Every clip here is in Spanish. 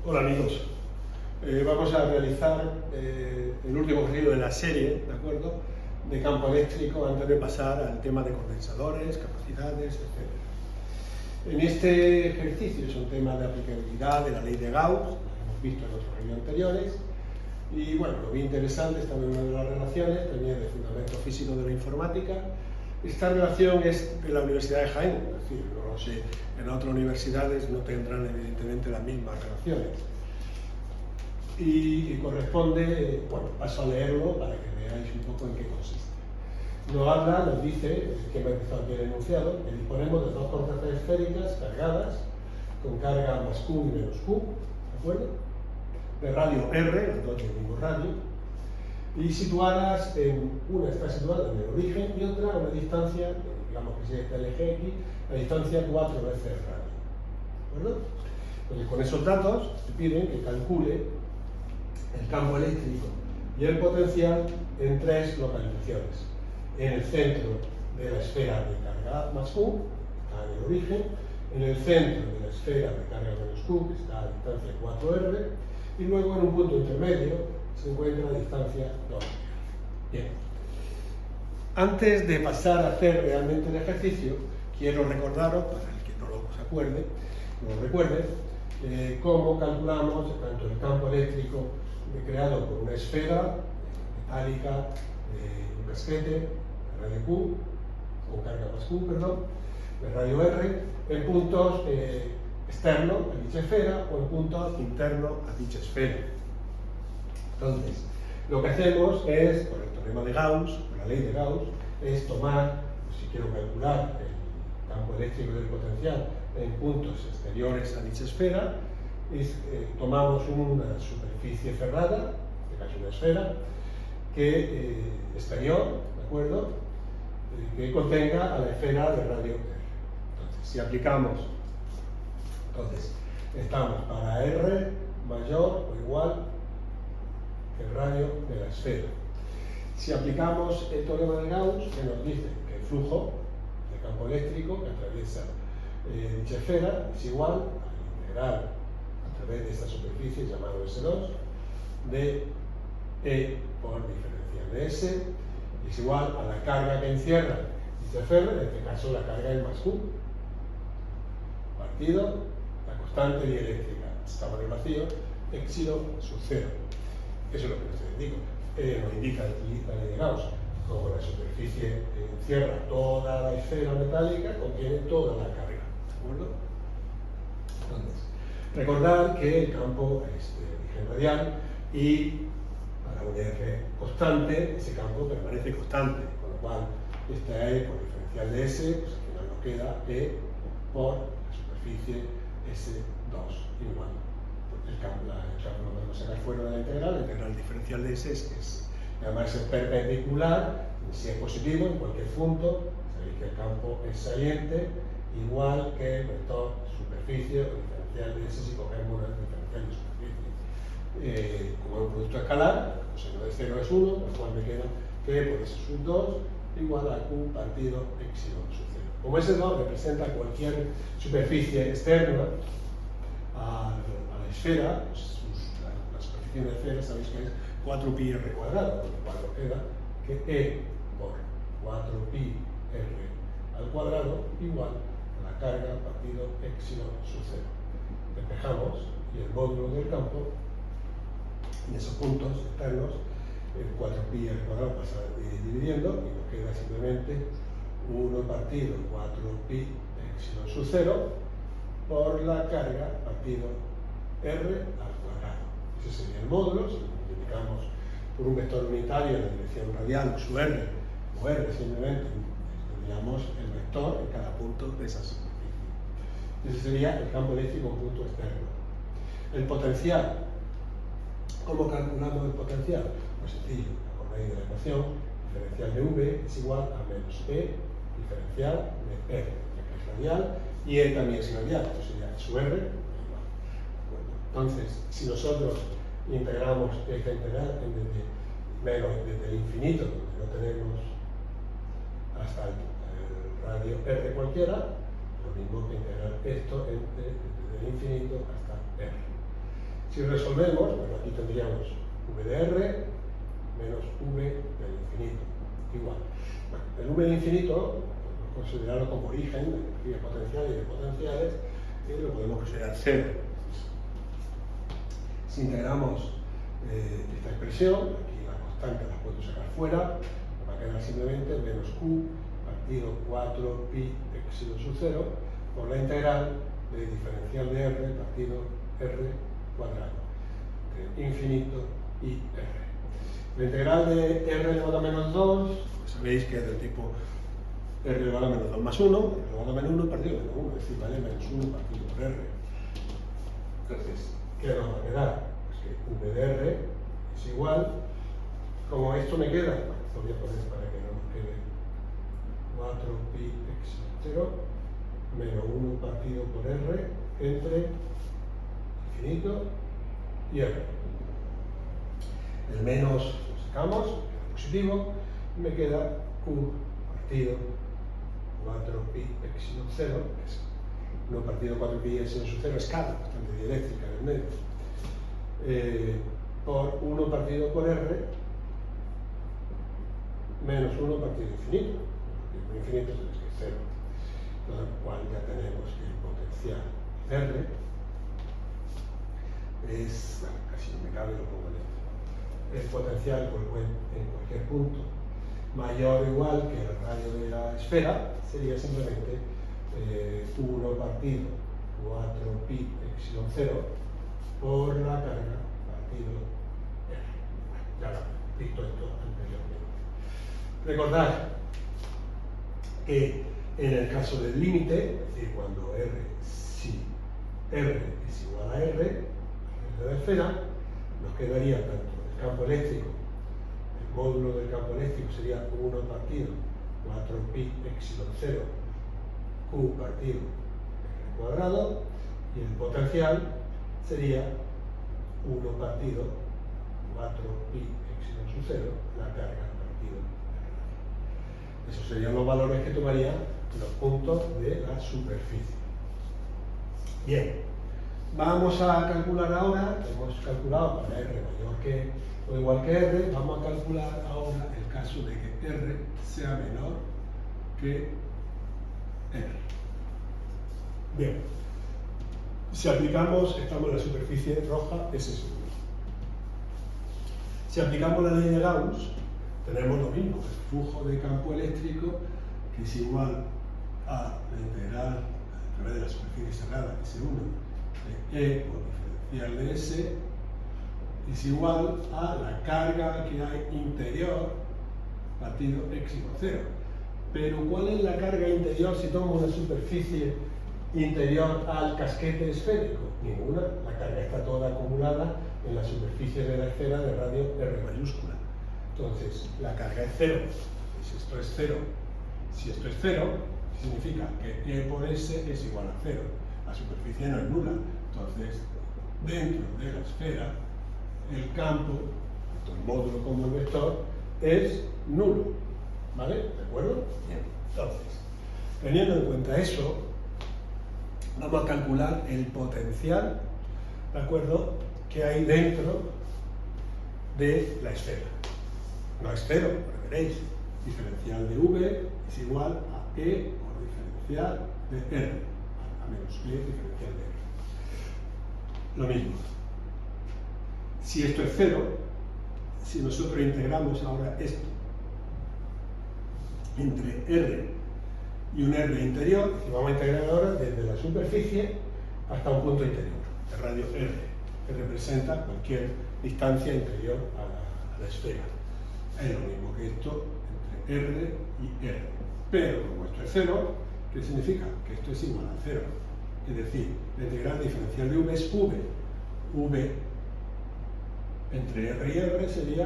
Hola amigos, vamos a realizar el último ejercicio de la serie, ¿de acuerdo?, de campo eléctrico antes de pasar al tema de condensadores, capacidades, etc. En este ejercicio es un tema de aplicabilidad de la ley de Gauss, lo hemos visto en otros vídeos anteriores, y bueno, lo vi interesante, esta en una de las relaciones, tenía de fundamento físico de la informática. Esta relación es de la Universidad de Jaén, es decir, no lo sé, en otras universidades no tendrán evidentemente las mismas relaciones. Y corresponde, bueno, paso a leerlo para que veáis un poco en qué consiste. Nos dice, que me empezó aquí el enunciado, que disponemos de dos cortezas esféricas cargadas con carga más Q y menos Q, ¿de acuerdo?, de radio R, las dos del mismo radio, y situadas una está situada en el origen y otra a una distancia, digamos que si es el eje X, la distancia 4 veces el radio, ¿de acuerdo? Entonces, con esos datos te piden que calcule el campo eléctrico y el potencial en tres localizaciones: en el centro de la esfera de carga más Q, que está en el origen; en el centro de la esfera de carga menos Q, que está a distancia 4R; y luego en un punto intermedio se encuentra a distancia 2R. Bien. Antes de pasar a hacer realmente el ejercicio, quiero recordaros, para el que no lo recuerde, cómo calculamos tanto el campo eléctrico creado por una esfera metálica, un casquete, de radio Q, con carga más Q, perdón, de radio R, en puntos externos a dicha esfera o en puntos internos a dicha esfera. Entonces, lo que hacemos es, por el teorema de Gauss, por la ley de Gauss, es tomar, si quiero calcular el campo eléctrico del potencial en puntos exteriores a dicha esfera, tomamos una superficie cerrada, en este caso una esfera, exterior, ¿de acuerdo?, que contenga a la esfera de radio R. Entonces, si aplicamos, estamos para R mayor o igual que el radio de la esfera. Si aplicamos el teorema de Gauss, que nos dice que el flujo de campo eléctrico que atraviesa dicha esfera es igual al integral a través de esta superficie llamado S2 de E por diferencial de S, y es igual a la carga que encierra dicha esfera, en este caso la carga es más Q, partido la constante dieléctrica, estaba en el vacío, epsilon sub 0. Eso es lo que nos indica la ley de Gauss. Como la superficie encierra toda la esfera metálica, contiene toda la carga, ¿de acuerdo? Entonces, recordar que el campo es de origen radial y para un R constante, ese campo permanece constante, con lo cual esta E por diferencial de S, pues al final nos queda E por la superficie S2 igual. El campo lo podemos sacar fuera de la integral diferencial de S es llamarse perpendicular, si es positivo en cualquier punto, sabéis que el campo es saliente, igual que el vector superficie o diferencial de S si cogemos una diferencial de superficie. Como es un producto escalar, el coseno de 0 es 1, lo cual me queda que por S sub 2 igual a Q partido epsilon sub 0. Como S2 representa cualquier superficie externa a la esfera, pues, la superficie de la esfera sabéis que es 4pi r cuadrado, con lo cual nos queda que E por 4pi r al cuadrado igual a la carga partido epsilon sub 0. Despejamos y el módulo del campo en esos puntos externos, el 4pi r cuadrado pasa dividiendo y nos queda simplemente 1 partido 4pi epsilon sub 0 por la carga partido r al cuadrado. Ese sería el módulo. Si lo multiplicamos por un vector unitario en la dirección radial, su r, o r simplemente, tendríamos el vector en cada punto de esa superficie. Ese sería el campo eléctrico en punto externo. El potencial. ¿Cómo calculamos el potencial? Pues sencillo, acordáis de la ecuación, diferencial de V es igual a menos E diferencial de R, que es radial, y E también es radial, pues sería su R igual. Entonces, si nosotros integramos esta integral desde el infinito, donde no tenemos hasta el radio R cualquiera, lo mismo que integrar esto desde el infinito hasta R. Si resolvemos, bueno, aquí tendríamos v de r menos v del infinito, igual. Bueno, el v del infinito, considerarlo como origen de energía potencial y de potenciales, y lo podemos considerar cero. Si integramos esta expresión, aquí la constante la puedo sacar fuera, me va a quedar simplemente menos q partido 4pi epsilon sub 0 por la integral de diferencial de r partido r cuadrado, de infinito y r. La integral de r elevado a menos 2, pues sabéis que es del tipo r elevado a menos 2 más 1, r elevado a menos 1 partido menos 1, es decir, vale menos 1 partido por r. Entonces, ¿qué nos va a quedar? Pues que v de r es igual, como esto me queda, bueno, lo voy a poner para que no nos quede 4pi epsilon 0 menos 1 partido por r entre infinito y r. El menos lo sacamos, queda positivo, y me queda q partido 4pi epsilon 0, que es 1 partido 4pi epsilon sub 0, escala bastante dialéctrica en el medio, por 1 partido por r menos 1 partido infinito, porque el infinito es que es 0, con lo cual ya tenemos que el potencial r es, bueno, casi no me cabe, lo pongo en el potencial en cualquier punto mayor o igual que el radio de la esfera sería simplemente 1 partido 4pi epsilon 0 por la carga partido r. Bueno, ya lo he visto esto anteriormente. Recordad que en el caso del límite, es decir, cuando si r es igual a r, de la esfera, nos quedaría tanto el campo eléctrico, el módulo del campo eléctrico sería 1 partido 4pi epsilon 0 q partido r cuadrado, y el potencial sería 1 partido 4pi epsilon sub 0 la carga partido r. Esos serían los valores que tomarían los puntos de la superficie. Bien. Vamos a calcular ahora, hemos calculado para r mayor que o igual que r, vamos a calcular ahora el caso de que r sea menor que r. Bien, si aplicamos, estamos en la superficie roja, ese es 1. Si aplicamos la ley de Gauss, tenemos lo mismo, el flujo de campo eléctrico, que es igual a la integral a través de la superficie cerrada, S1, E por diferencial de S es igual a la carga que hay interior partido epsilon 0. Pero ¿cuál es la carga interior si tomo una superficie interior al casquete esférico? Ninguna. La carga está toda acumulada en la superficie de la esfera de radio R mayúscula. Entonces, la carga es 0. Si esto es 0, significa que E por S es igual a 0. La superficie no es nula. Entonces, dentro de la esfera, el campo, tanto el módulo como el vector, es nulo. ¿Vale? ¿De acuerdo? Bien. Entonces, teniendo en cuenta eso, vamos a calcular el potencial, ¿de acuerdo?, que hay dentro de la esfera. No es 0, pero veréis, diferencial de V es igual a E por diferencial de R, a menos E diferencial de R. Lo mismo. Si esto es 0, si nosotros integramos ahora esto entre R y un R interior, y vamos a integrar ahora desde la superficie hasta un punto interior, el radio R, que representa cualquier distancia interior a la esfera. Es lo mismo que esto entre R y R. Pero como esto es 0, ¿qué significa? Que esto es igual a 0. Es decir, la integral diferencial de V es V. V entre R y R sería,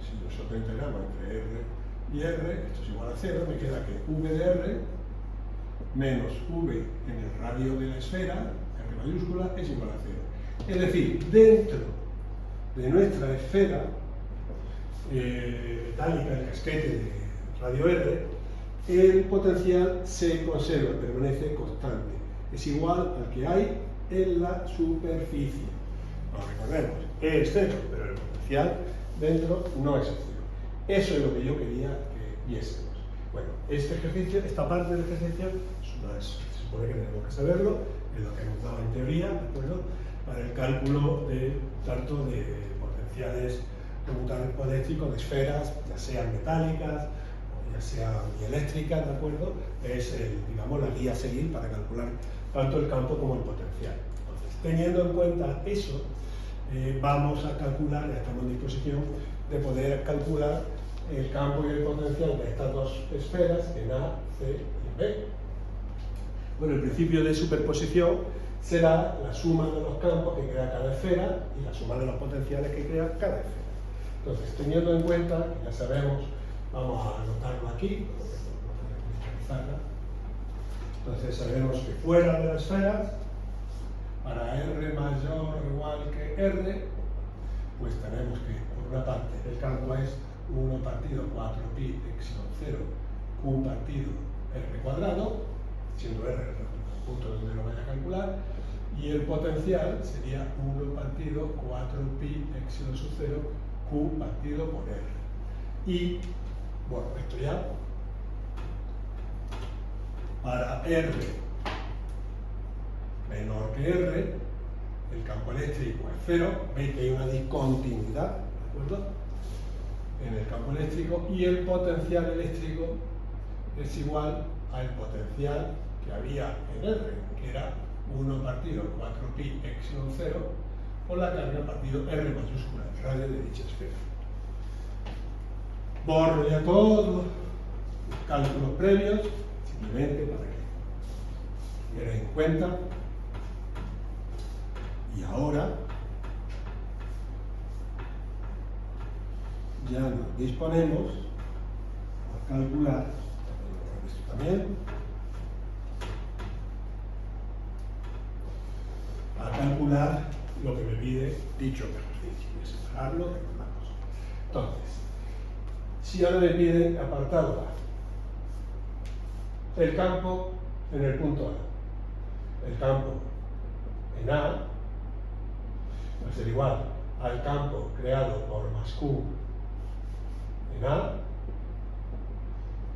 si nosotros integramos entre R y R, esto es igual a 0, me queda que V de R menos V en el radio de la esfera, R mayúscula, es igual a 0. Es decir, dentro de nuestra esfera metálica, el casquete de radio R, el potencial se conserva, permanece constante. Es igual al que hay en la superficie. recordemos, E es cero, pero el potencial dentro no es el cero. Eso es lo que yo quería que viésemos. Bueno, este ejercicio, esta parte del ejercicio, se supone que tenemos que saberlo, es lo que hemos dado en teoría, ¿de acuerdo? Para el cálculo tanto de potenciales de un campo eléctrico de esferas, ya sean metálicas o ya sean dieléctricas, ¿de acuerdo? Es, digamos, la guía a seguir para calcular tanto el campo como el potencial. Entonces, teniendo en cuenta eso, vamos a calcular, ya estamos en disposición de poder calcular el campo y el potencial de estas dos esferas en A, C y B. Bueno, el principio de superposición será la suma de los campos que crea cada esfera y la suma de los potenciales que crea cada esfera. Entonces, teniendo en cuenta, que ya sabemos, vamos a anotarlo aquí, entonces sabemos que fuera de la esfera, para R mayor o igual que R, pues tenemos que, por una parte, el campo es 1 partido 4pi epsilon 0 q partido R cuadrado, siendo R el punto donde lo vaya a calcular, y el potencial sería 1 partido 4pi epsilon sub 0 q partido por R. Y, bueno, esto ya, para R menor que R, el campo eléctrico es 0, veis que hay una discontinuidad, ¿de acuerdo?, en el campo eléctrico, y el potencial eléctrico es igual al potencial que había en R, que era 1 partido 4pi epsilon 0 por la carga partido R mayúscula, el radio de dicha esfera. Borro ya todos los cálculos previos, simplemente para que tengáis en cuenta. Y ahora ya nos disponemos a calcular, esto también, a calcular lo que me pide dicho ejercicio, y separarlo de una cosa. Entonces, si ahora me pide apartado A, el campo en el punto A, el campo en A va a ser igual al campo creado por más Q en A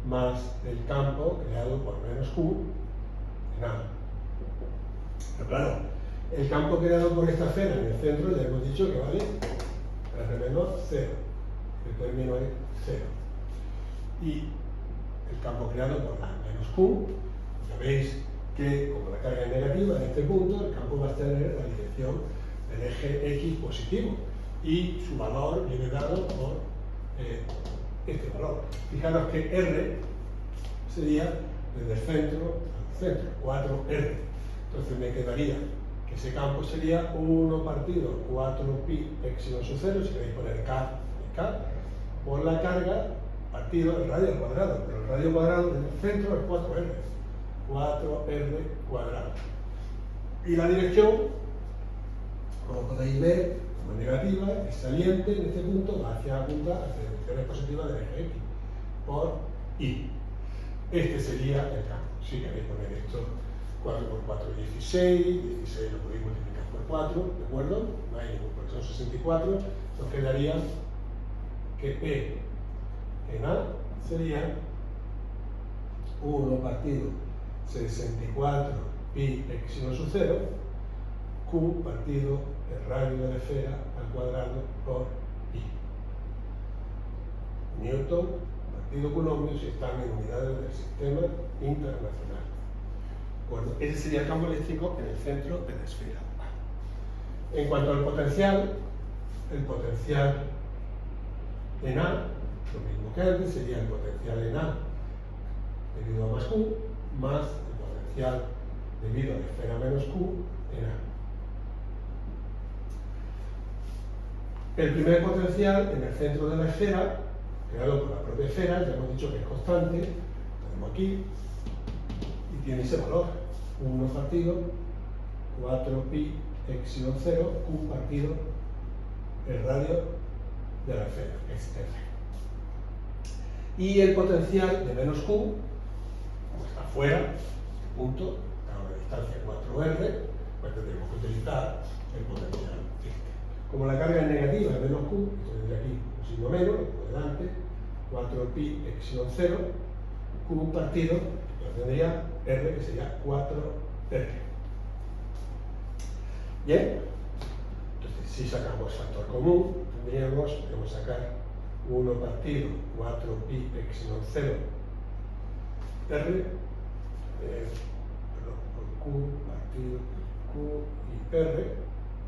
más el campo creado por menos Q en A. Pero claro, el campo creado por esta esfera en el centro ya hemos dicho que vale R menor 0, el término es 0. Y el campo creado por la menos Q, ya veis que como la carga es negativa en este punto, el campo va a tener la dirección del eje X positivo y su valor viene dado por este valor. Fijaros que R sería desde el centro al centro, 4R. Entonces me quedaría que ese campo sería 1 partido 4pi epsilon sub 0, si queréis poner K, por la carga partido el radio al cuadrado, pero el radio cuadrado en el centro es 4R cuadrado. Y la dirección, como podéis ver, como es negativa, es saliente en este punto, va hacia apunta hacia direcciones positivas del eje X, por Y. Este sería el campo. Si queréis poner esto 4 por 4, 16, 16 lo podéis multiplicar por 4, ¿de acuerdo? No hay ningún problema, son 64, nos quedaría que P en A sería 1 partido 64 pi epsilon sub 0 Q partido el radio de la esfera al cuadrado por I. Newton partido Coulomb si están en unidades del sistema internacional. Bueno, ese sería el campo eléctrico en el centro de la esfera. En cuanto al potencial, el potencial en A, lo mismo que antes, sería el potencial en A debido a más Q, más el potencial debido a la esfera menos Q en A. El primer potencial en el centro de la esfera, creado por la propia esfera, ya hemos dicho que es constante, lo tenemos aquí, y tiene ese valor, 1 partido 4pi epsilon 0 Q partido el radio de la esfera, que es R. Y el potencial de menos Q, como está fuera, punto, a una distancia 4R, pues tendremos que utilizar el potencial este. Como la carga es negativa, es menos Q, esto tendría aquí un signo menos, por delante, 4pi epsilon 0, Q partido, yo tendría R, que sería 4R. Bien, entonces si sacamos factor común, podemos sacar 1 partido 4pi epsilon 0 R, por Q partido Q y R,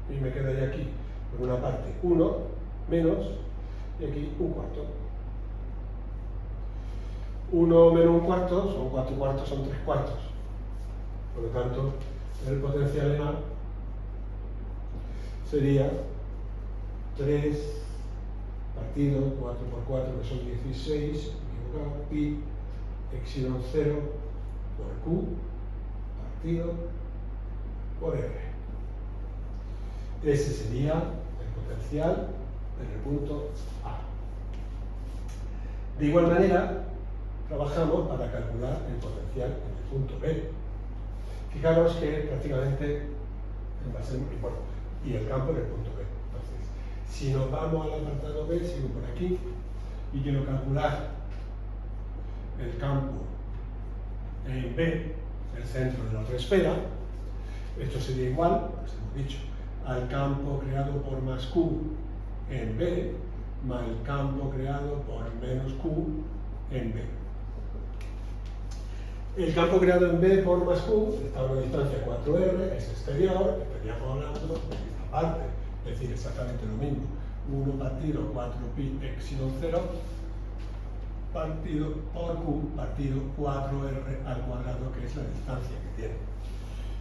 y me quedaría aquí, por una parte 1 menos, y aquí un cuarto. 1 menos un cuarto son 4 cuartos, son 3 cuartos. Por lo tanto, el potencial en A sería 3 partido 4 por 4, que son 16, equivocado, pi epsilon 0 por Q partido por R. Ese sería el potencial en el punto A. De igual manera, trabajamos para calcular el potencial en el punto B. Fijaros que prácticamente va a ser bueno, y el campo en el punto B. Entonces, si nos vamos al apartado B, sigo por aquí, y quiero calcular el campo en B, el centro de la otra esfera, esto sería igual, pues hemos dicho, al campo creado por más Q en B, más el campo creado por menos Q en B. El campo creado en B por más Q está a una distancia 4R, es exterior, estaríamos hablando de esta parte, es decir, exactamente lo mismo. 1 partido 4pi epsilon 0 partido por Q partido 4R al cuadrado, que es la distancia que tiene.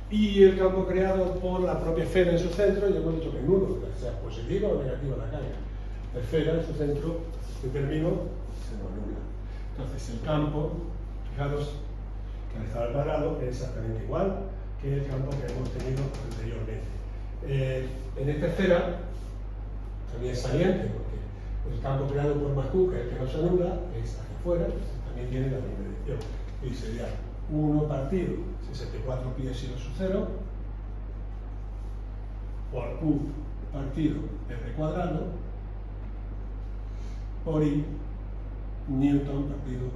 Y el campo creado por la propia esfera en su centro, ya hemos dicho que es nulo, sea positiva o negativa la carga. La esfera en su centro, este término, se nos anula. Entonces el campo, fijaros, que al estar al cuadrado es exactamente igual que el campo que hemos tenido anteriormente. En esta esfera también es saliente, porque el campo creado por más Q, que es el que nos anula, es hacia afuera, también tiene la misma dirección. Y sería 1 partido 64 pi epsilon sub 0 por Q partido R cuadrado por I Newton partido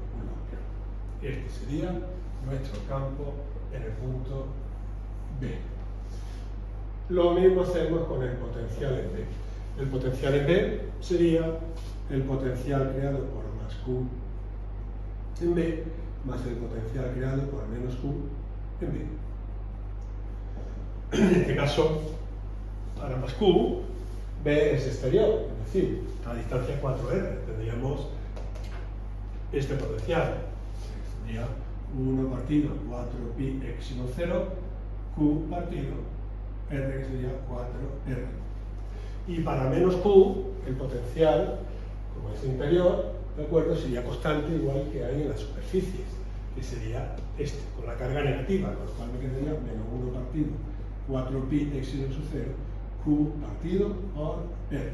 1. Este sería nuestro campo en el punto B. Lo mismo hacemos con el potencial en B. El potencial en B sería el potencial creado por más Q en B más el potencial creado por menos Q en B. En este caso, para más Q, B es exterior, es decir, a distancia 4R tendríamos este potencial. Sería 1 partido 4pi epsilon 0, Q partido R, que sería 4R. Y para menos Q, el potencial, como es interior, de acuerdo, sería constante igual que hay en las superficies, que sería este, con la carga negativa, con lo cual me quedaría menos 1 partido 4pi epsilon sub 0, Q partido por R.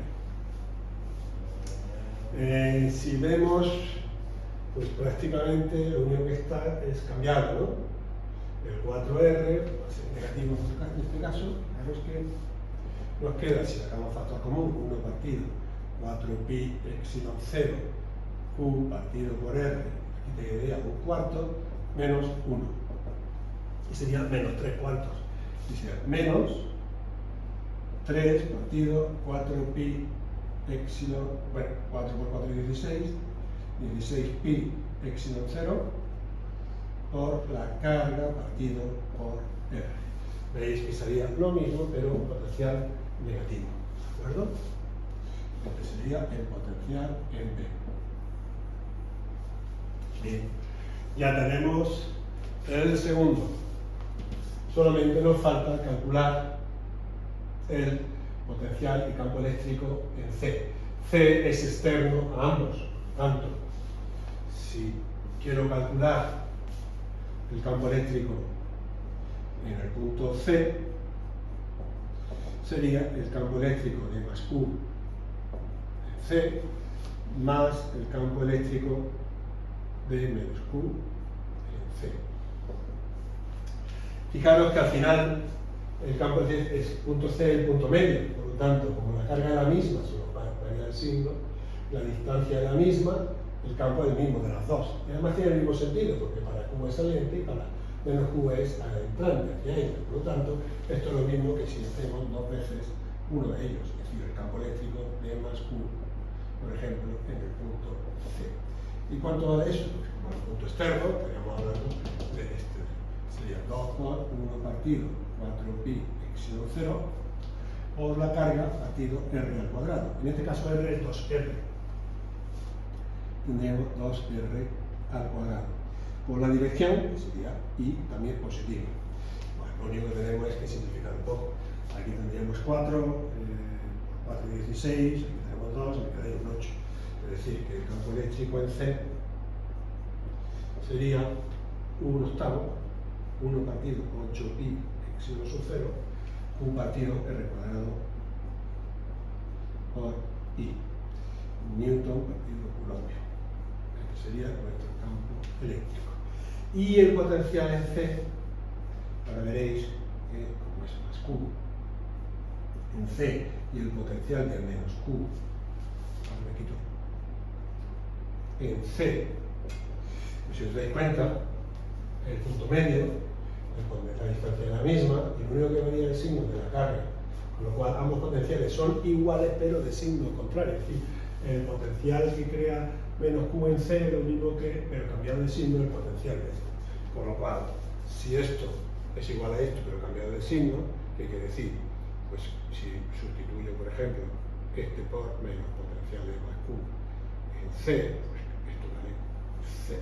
Si vemos, pues prácticamente lo único que está es cambiado, ¿no? El 4R va a ser negativo en este caso, fijaros que nos queda, si sacamos factor común, 1 partido 4pi epsilon 0, Q partido por R, aquí te quedaría un cuarto, menos 1. Y sería menos 3 cuartos. Y sería menos 3 partido 4pi epsilon, bueno, 4 por 4 es 16, 16pi epsilon 0 por la carga partido por R. Veis que sería lo mismo, pero un potencial negativo. ¿De acuerdo? Este sería el potencial en B. Bien, ya tenemos el segundo. Solamente nos falta calcular el potencial y campo eléctrico en C. C es externo a ambos. Por tanto, si quiero calcular el campo eléctrico en el punto C, sería el campo eléctrico de más Q en C más el campo eléctrico de menos Q en C. Fijaros que al final el campo es punto C, el punto medio, por lo tanto, como la carga es la misma, solo varía el signo, la distancia es la misma, el campo es el mismo de las dos. Y además tiene el mismo sentido, porque para Q es saliente y para menos Q es entrante, hacia ella. Por lo tanto, esto es lo mismo que si hacemos dos veces uno de ellos, es decir, el campo eléctrico de más Q, por ejemplo, en el punto C. ¿Y cuánto vale eso? Pues como el punto externo, estaríamos hablando de este. Sería 2 por 1 partido 4pi epsilon 0 por la carga partido r al cuadrado. En este caso r es 2r. Tendríamos 2r al cuadrado. Por la dirección, que sería i también positiva. Bueno, lo único que tenemos es que simplificar un poco. Aquí tendríamos 4, 4 y 16, aquí tenemos 2, me quedaría un 8. Es decir, que el campo eléctrico en C sería 1 octavo, 1 partido 8pi epsilon sub 0, Q partido r cuadrado por I, Newton partido Coulomb. Este sería nuestro campo eléctrico. Y el potencial en C, ahora veréis que como es más Q, en C y el potencial de menos Q, ahora me quito, en C, pues si os dais cuenta, el punto medio, la distancia es la misma, y lo único que varía es el signo de la carga, con lo cual ambos potenciales son iguales pero de signo contrario, es decir, el potencial que crea menos Q en C es lo mismo que, pero cambiado de signo, el potencial de esto. Con lo cual, si esto es igual a esto pero cambiado de signo, ¿qué quiere decir? Pues si sustituyo, por ejemplo, este por menos potencial de más Q en C, pues esto vale 0.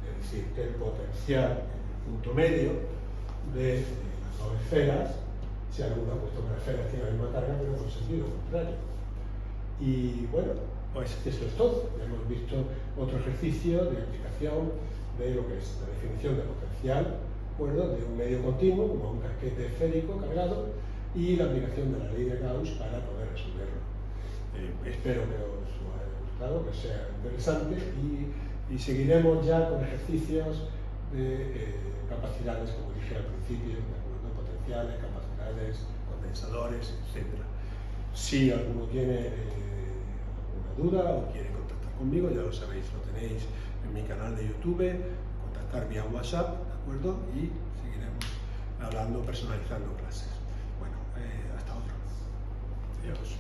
Es decir, que el potencial en el punto medio de las dos esferas, si alguna ha puesto que las esferas tienen la misma carga, pero con sentido contrario. Y bueno, pues esto es todo. Ya hemos visto otro ejercicio de aplicación de lo que es la definición de potencial, ¿de acuerdo?, de un medio continuo, como un casquete esférico cargado, y la aplicación de la ley de Gauss para poder resolverlo. Espero que os haya gustado, que sea interesante, y seguiremos ya con ejercicios de capacidades, como dije al principio, de acuerdo, potenciales, capacidades, condensadores, etc. Si alguno tiene alguna duda o quiere contactar conmigo, ya lo sabéis, lo tenéis en mi canal de YouTube, contactar vía WhatsApp, ¿de acuerdo? Y seguiremos hablando, personalizando clases. Bueno, hasta otro. Adiós.